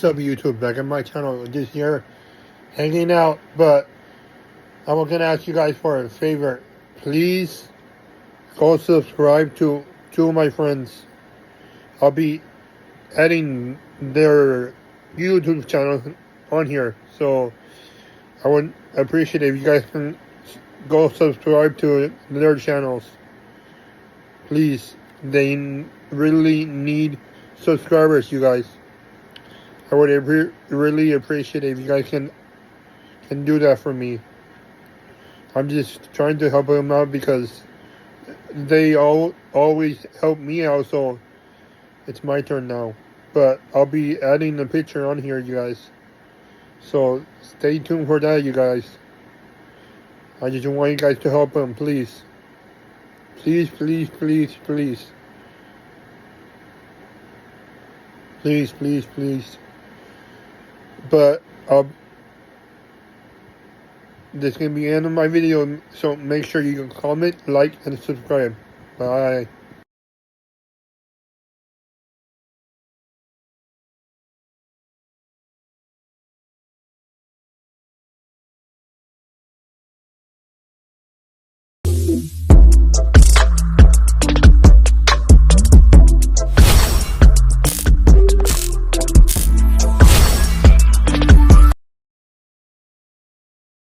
up, YouTube? Back on my channel, just here, hanging out. But I'm gonna ask you guys for a favor. Please go subscribe to two of my friends. I'll be adding their YouTube channel on here, so I would appreciate it if you guys can go subscribe to their channels. Please, they really need subscribers, you guys. I would really appreciate it if you guys can do that for me. I'm just trying to help them out because they always help me out, so it's my turn now. But I'll be adding a picture on here, you guys. So stay tuned for that, you guys. I just want you guys to help them, please. Please, please, please, please. Please, please, please. But this is going to be the end of my video, so make sure you can comment, like, and subscribe. Bye.